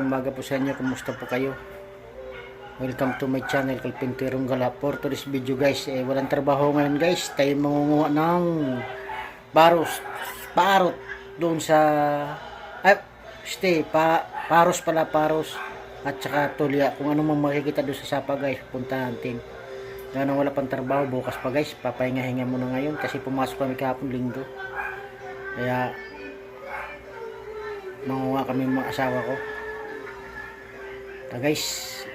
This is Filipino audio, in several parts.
magandang umaga po sa inyo. Kumusta po kayo? Welcome to my channel, Kalpinterong Gala. For today's video guys, walang trabaho ngayon guys. Tayo mangunguha ng parot doon sa paros at saka tulya. Kung ano mang makikita doon sa sapa guys, punta natin. Ganang wala pang trabaho, bukas pa guys, papahinga-hinga muna ngayon kasi pumasok kami kahapon linggo. Kaya manguha kami mga asawa ko. Guys,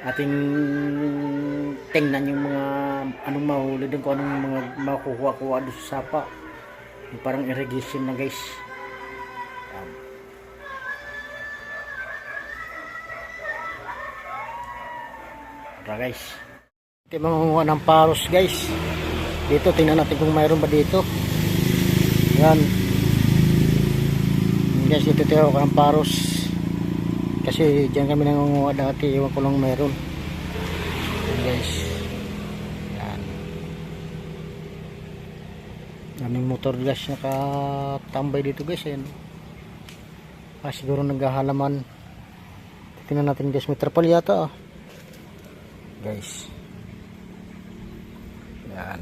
ating tingnan yung mga anong mahuli doon, kung anong mga makukuha-kuha doon sa sapa. Yung parang irrigation na guys. Tara guys, ito mangunguha ng paros guys. Dito tingnan natin kung mayroon ba dito. Yan guys, dito tayo ng paros kasi dyan kami nangunguha dati. Iwan ko lang mayroon. Yan guys, yan. Daming motor guys nakatambay dito guys. Yan. Siguro naghahalaman. Tingnan natin guys, may trapal yata guys. Yan.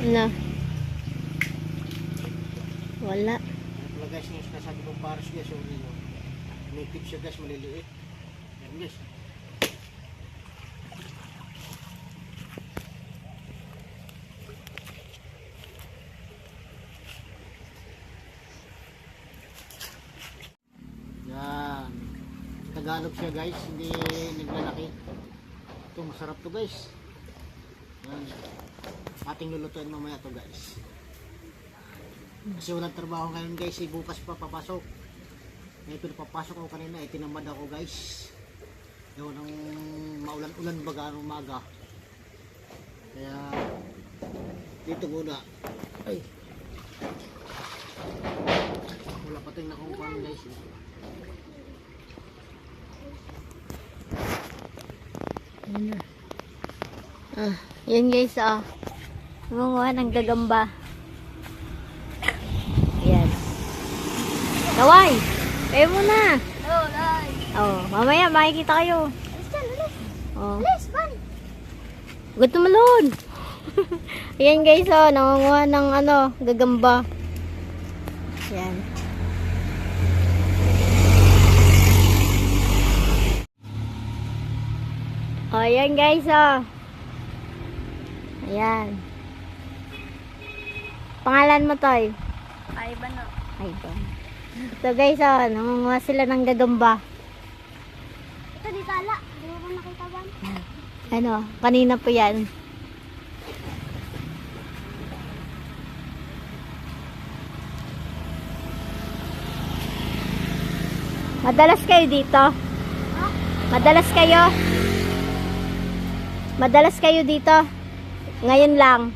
Na. Wala. Wala guys, yung sinasabi kong paros guys, may tip siya guys, maliliit. Yan guys. Yan. Tagalog siya guys, hindi naglalaki. Ito masarap to guys. Yan. Ating lulutuin mamaya to guys. Kasi walang trabaho ngayon guys, bukas pa papasok. May pinapapasok ako kanina, tinamad ako guys. Yung nang maulan-ulan baga ng umaga. Kaya dito muna. Ay. Wala pa tayong nakukuha guys. Yan guys, gumawa ng gagamba. Yan. Kaway, kayo muna. Mamaya makikita kayo. Alis, ban. Gusto malon. Yan guys, nangunguha ng gagamba. Yan. Yan guys, ayan. Pangalan mo, Toy? Ivan. Ivan. Ito guys, nangunguha sila ng gagamba. Ito di tala. Di mo ba nakita ba? Kanina po yan. Madalas kayo dito? Madalas kayo? Madalas kayo dito? Ngayon lang?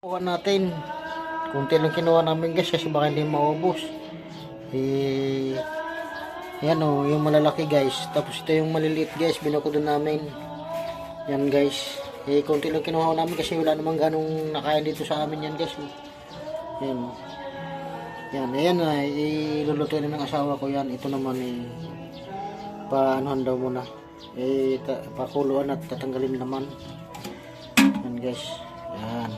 Kuha natin. Kunti lang kinuha namin guys kasi baka hindi maubos. Yan yung malalaki guys. Tapos ito yung maliliit guys, binakudan namin. Yan guys. Kunti lang kinuha namin kasi wala namang ganong nakain dito sa amin yan guys. Yan. Ayan ilulutuin ng asawa ko yan. Ito naman paanohan daw muna. Pakuluan at tatanggalin naman. Yan guys. Yan.